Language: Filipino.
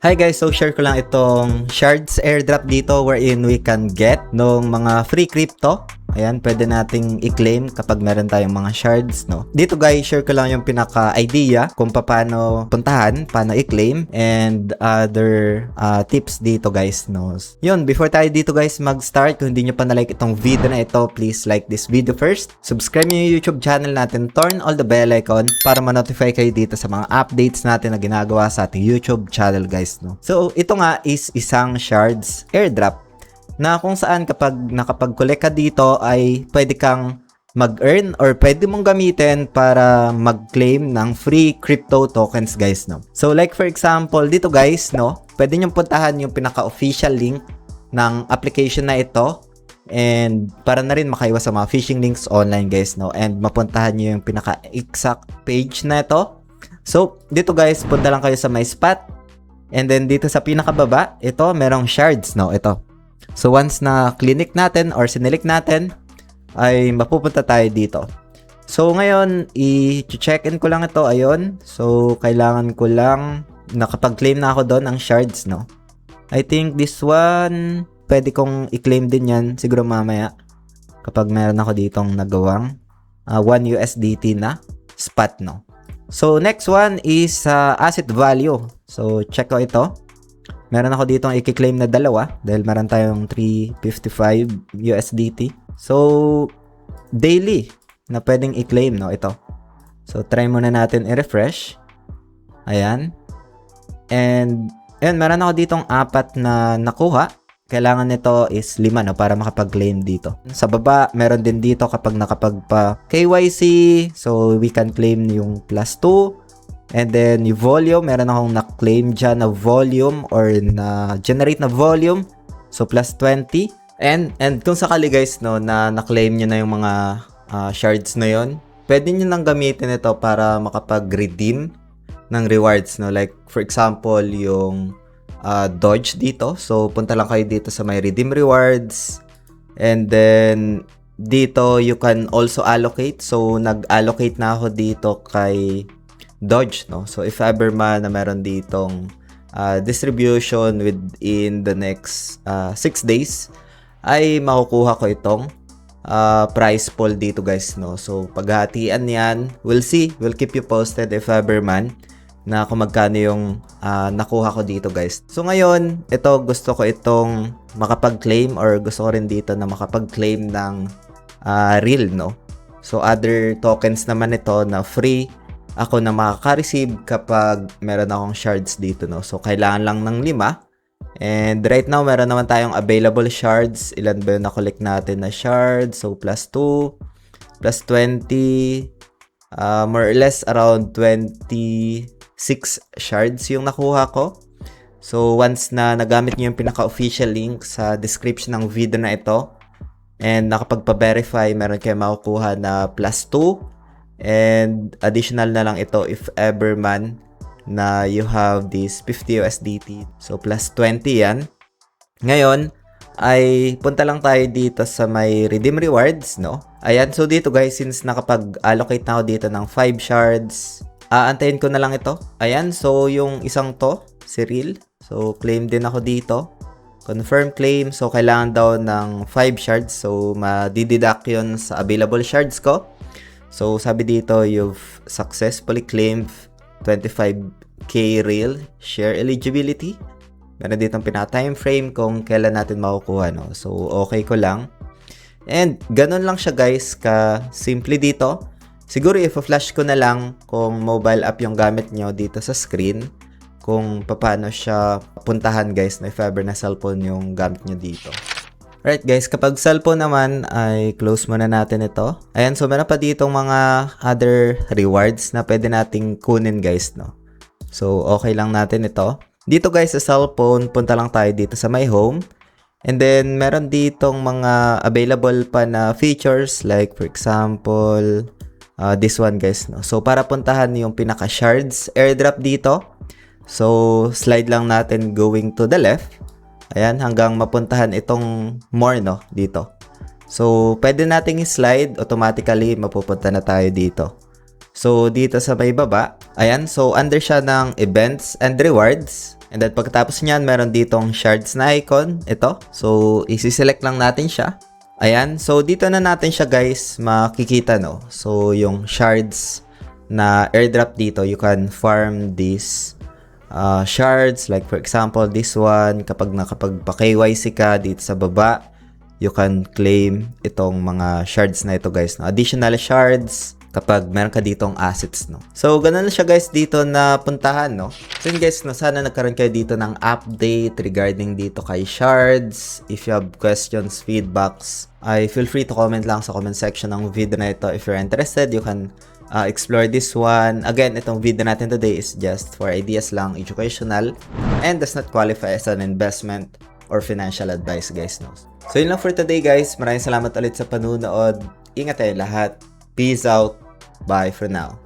Hi guys, so share ko lang itong shards airdrop dito wherein we can get nung mga free crypto. Ayan, pwede nating i-claim kapag meron tayong mga shards, no? Dito guys, share ko lang yung pinaka-idea kung paano puntahan, paano i-claim, and other tips dito guys, no? Yun, before tayo dito guys mag-start, kung hindi nyo pa na-like itong video na ito, please like this video first. Subscribe nyo yung YouTube channel natin, turn all the bell icon para ma-notify kayo dito sa mga updates natin na ginagawa sa ating YouTube channel guys, no? So, ito nga is isang shards airdrop na kung saan kapag nakapag-collect ka dito ay pwede kang mag-earn or pwede mong gamitin para mag-claim ng free crypto tokens guys, no. So like for example, dito guys, no, pwede nyo puntahan yung pinaka-official link ng application na ito and para na rin makaiwas sa mga phishing links online guys, no, and mapuntahan nyo yung pinaka-exact page na ito. So dito guys, punta lang kayo sa my spot and then dito sa pinakababa, ito merong shards, no, ito. So once na clinic natin or sinilik natin, ay mapupunta tayo dito. So ngayon, i-check-in ko lang ito, ayun. So kailangan ko lang, nakapag-claim na ako doon ng shards, no. I think this one, pwede kong i-claim din yan, siguro mamaya. Kapag meron ako ditong nagawang 1 USDT na spot, no. So next one is asset value. So check ko ito. Meron ako ditong i-claim na dalawa dahil meron tayong 355 USDT. So, daily na pwedeng i-claim, no? Ito. So, try muna natin i-refresh. Ayan. And, ayan, meron ako ditong 4 na nakuha. Kailangan nito is 5, no? Para makapag-claim dito. Sa baba, meron din dito kapag nakapagpa KYC. So, we can claim yung +2. And then, yung volume, meron akong na-claim dyan na volume or na-generate na volume. So, +20. And kung sakali guys, no, na na-claim nyo na yung mga shards na yon, pwede nyo nang gamitin ito para makapag-redeem ng rewards, no. Like, for example, yung Dodge dito. So, punta lang kayo dito sa may redeem rewards. And then, dito, you can also allocate. So, nag-allocate na ako dito kay Dodge, no? So, if ever man na meron ditong distribution within the next 6 days, ay makukuha ko itong price pool dito guys, no? So, paghatian yan, we'll see. We'll keep you posted if ever man na kung magkano yung nakuha ko dito guys. So, ngayon, ito gusto ko itong makapag-claim or gusto ko rin dito na makapag-claim ng real, no? So, other tokens naman ito na free ako na makaka-receive kapag meron akong shards dito, no. So, kailangan lang ng 5. And right now, meron naman tayong available shards. Ilan ba yung na-collect natin na shards? So, +2, +20, more or less around 26 shards yung nakuha ko. So, once na nagamit nyo yung pinaka-official link sa description ng video na ito and nakapagpa-verify, meron kayo makukuha na +2. And additional na lang ito if ever man na you have this 50 USDT. So, +20 yan. Ngayon, ay punta lang tayo dito sa may redeem rewards, no? Ayan, so dito guys, since nakapag-allocate na ako dito ng 5 shards, aantayin ko na lang ito. Ayan, so yung isang to, si Real. So, claim din ako dito. Confirm claim. So, kailangan daw ng 5 shards. So, madideduct yun sa available shards ko. So, sabi dito, you've successfully claimed 25k real share eligibility. Meron dito ang pinaka-time frame kung kailan natin makukuha, no? So, okay ko lang. And, ganun lang siya guys, ka-simple dito. Siguro, i-flash ko na lang kung mobile app yung gamit nyo dito sa screen. Kung paano siya puntahan guys, na if ever na cellphone yung gamit nyo dito. Right guys, kapag cellphone naman ay close muna natin ito. Ayan, so meron pa ditong mga other rewards na pwede nating kunin guys, no. So okay lang natin ito. Dito guys sa cellphone, punta lang tayo dito sa my home. And then meron ditong mga available pa na features like for example, this one guys, no. So para puntahan yung pinaka shards airdrop dito. So slide lang natin going to the left. Ayan, hanggang mapuntahan itong more, no, dito. So, pwede nating i-slide, automatically mapupunta na tayo dito. So, dito sa may baba, ayan, so under siya ng events and rewards. And then pagkatapos niyan, meron ditong shards na icon. Ito. So, isi-select lang natin siya. Ayan. So, dito na natin siya guys makikita, no? So, yung shards na airdrop dito, you can farm these shards. Like for example, this one, kapag nakapagpa-KYC ka dito sa baba, you can claim itong mga shards na ito guys, no? Additional shards kapag meron ka ditong assets, no? So, ganun na siya guys dito na puntahan, no? So yun guys, no, sana nagkaroon kayo dito ng update regarding dito kay shards. If you have questions, feedbacks, feel free to comment lang sa comment section ng video na ito. If you're interested, you can explore this one. Again, itong video natin today is just for ideas lang, educational, and does not qualify as an investment or financial advice guys, no? So yun lang for today guys. Maraming salamat ulit sa panunood. Ingat tayo lahat. Peace out. Bye for now.